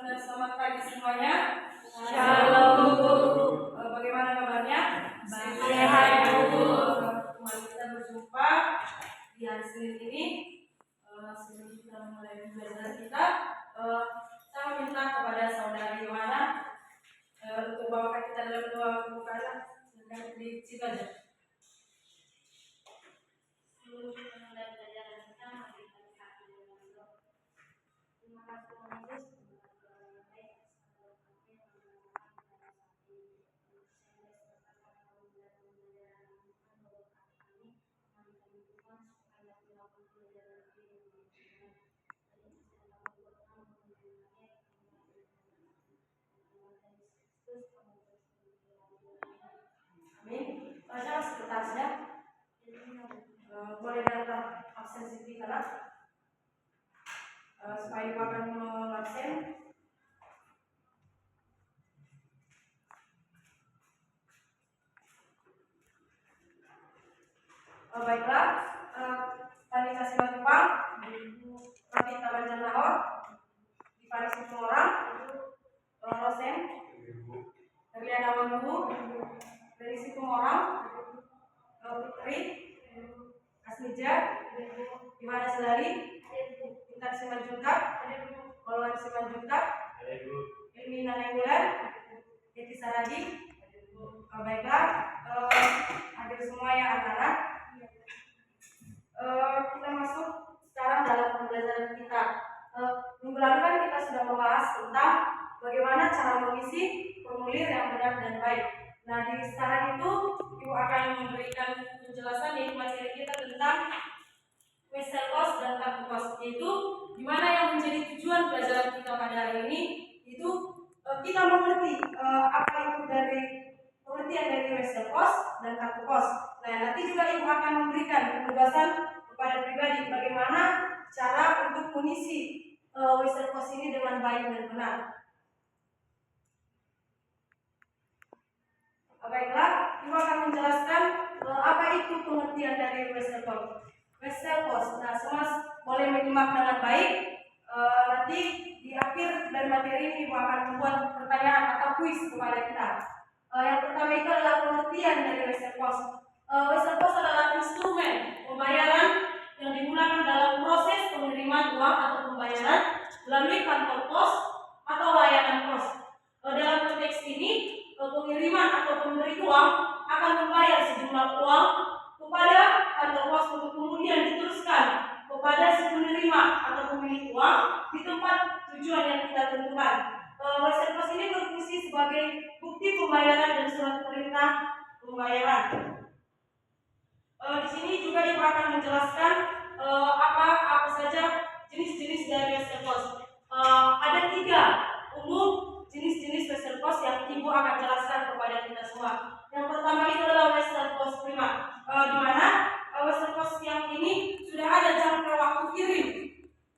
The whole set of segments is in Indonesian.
Selamat pagi semuanya. Shalom, Bu. Bagaimana kabarnya? Sehat, Bu. Kembali kita berjumpa di hari Senin ini. Sebelum kita memulai pembelajaran kita, saya meminta kepada saudari Yohana untuk bawakan kita dalam doa pembukaan. Silakan di situ aja. Sebelum kita mulai pelajaran kita, mari kita berdoa dengan doa. Terima kasih Tuhan Yesus. Amin. Baca sekretarisnya. Boleh daftar absensi kita lah. Supaya Ibu akan mengabsen. Baiklah, Panitia Simatupang, Raffi Tabanjar Nahor, Dipanis Orang, Rosen, Herliana Waluhu, dari Situmorang, Putri, Asmija, Gimana Selari, Intan Simanjuntak, Poluan Simanjuntak, Ilmi Nanenggulan, Yeti Saragi. Baiklah, hadir semua yang anak-anak. Kita masuk sekarang dalam pembelajaran kita. Minggu lalu kan kita sudah membahas tentang bagaimana cara mengisi formulir yang benar dan baik. Nah, di sekarang itu Ibu akan memberikan penjelasan yaitu materi kita tentang Wesel Pos dan Kartu Pos, yaitu dimana yang menjadi tujuan pelajaran kita pada hari ini itu kita mengerti apa itu dari pengertian dari Wesel Pos dan Kartu Pos. Nah, nanti juga Ibu akan memberikan penugasan kepada pribadi bagaimana cara untuk mengisi Wesel Pos ini dengan baik dan benar. Baiklah, Ibu akan menjelaskan apa itu pengertian dari Wesel Pos. Wesel Pos. Nah, semua boleh menyimak dengan baik. Nanti di akhir dari materi ini Ibu akan membuat pertanyaan atau kuis kepada kita. Yang pertama itu adalah pengertian dari Wesel Pos. Wesel Pos adalah instrumen pembayaran yang digunakan dalam proses penerimaan uang atau pembayaran melalui kantor pos atau layanan pos. Dalam konteks ini, pengiriman atau pemberi uang akan membayar sejumlah uang kepada kantor pos untuk kemudian diteruskan kepada si penerima atau pemilik uang di tempat tujuan yang kita tentukan. Wesel Pos ini berfungsi sebagai bukti pembayaran dan surat perintah pembayaran. Di sini juga Ibu akan menjelaskan apa saja jenis-jenis dari Wesel Pos. Ada 3 umum jenis-jenis Wesel Pos yang Ibu akan jelaskan kepada kita semua. Yang pertama itu adalah Wesel Pos prima, di mana Wesel Pos yang ini sudah ada jangka waktu kirim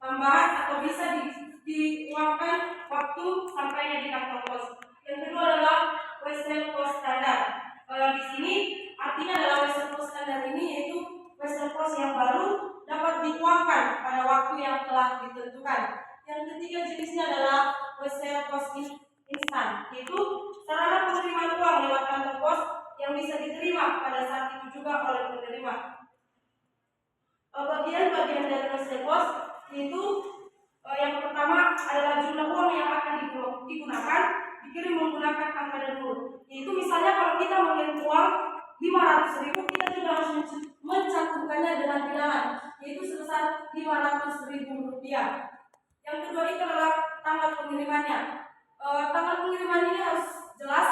tambahan atau bisa diuangkan waktu sampainya di kantor pos. Yang kedua adalah Wesel Pos standar. Di sini artinya adalah Wesel Pos standar ini yaitu Wesel Pos yang baru dapat diuangkan pada waktu yang telah ditentukan. Yang ketiga jenisnya adalah Wesel Pos instan, yaitu sarana penerimaan uang lewat kantor pos yang bisa diterima pada saat itu juga oleh penerima. Bagian-bagian dari Wesel Pos yaitu yang pertama adalah jumlah uang yang akan digunakan dikirim menggunakan angka dan huruf. Yaitu misalnya kalau kita mengirim uang 500.000, kita juga harus mencantumkannya dengan bilangan, yaitu sebesar 500.000 rupiah. Yang kedua itu adalah tanggal pengirimannya. Tanggal pengiriman ini harus jelas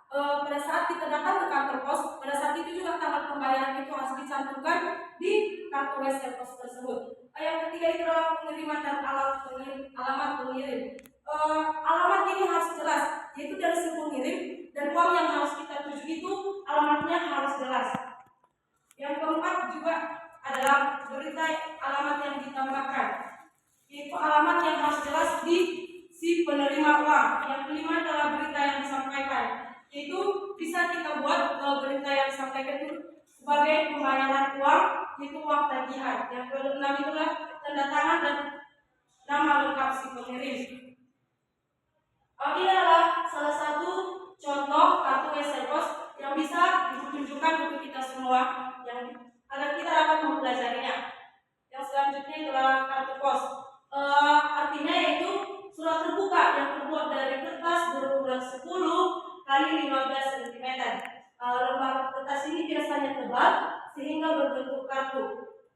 pada saat kita datang ke kantor pos. Pada saat itu juga tanggal pembayaran itu harus dicantumkan di kartu Wesel Pos tersebut. Yang ketiga itu adalah pengiriman dan alamat pengirim. Alamat ini harus jelas, yaitu dari si pengirim dan uang yang harus kita tuju itu alamatnya harus jelas. Yang keempat juga adalah berita alamat yang ditambahkan, yaitu alamat yang harus jelas di si penerima uang. Yang kelima adalah berita yang disampaikan, yaitu bisa kita buat berita yang disampaikan itu sebagai pembayaran uang, yaitu uang tagihan. Yang keenam itulah tanda tangan dan nama lengkap si pengirim. Ini adalah salah satu contoh kartu Western Post yang bisa ditunjukkan untuk kita semua yang agar kita dapat mempelajarinya. Yang selanjutnya adalah kartu pos. Artinya yaitu surat terbuka yang terbuat dari kertas berukuran 10 kali 15 cm. Lembar kertas ini biasanya tebal sehingga berbentuk kartu.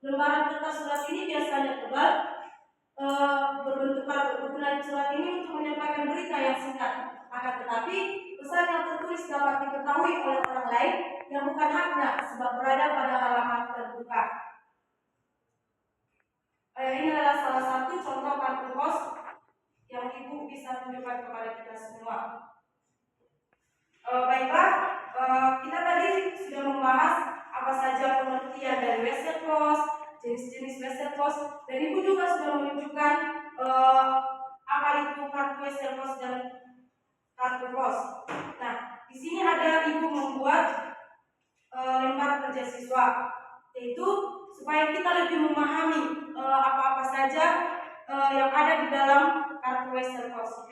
Lembaran kertas surat ini biasanya tebal berbentuk kartu. Kegunaan surat ini untuk menyampaikan berita yang singkat. Akan tetapi pesan yang tertulis dapat diketahui oleh orang lain yang bukan haknya sebab berada pada halaman terbuka. Ini adalah salah satu contoh kartu pos yang ibu bisa tunjukkan kepada kita semua. Baiklah, kita tadi sudah membahas apa saja pengertian dari Western Post, jenis-jenis Western Post, dan ibu juga sudah menunjukkan apa itu kartu Western Post dan kartu pos. Nah, di sini ada ibu membuat lembar kerja siswa, yaitu supaya kita lebih memahami apa-apa saja yang ada di dalam kartu Western Post.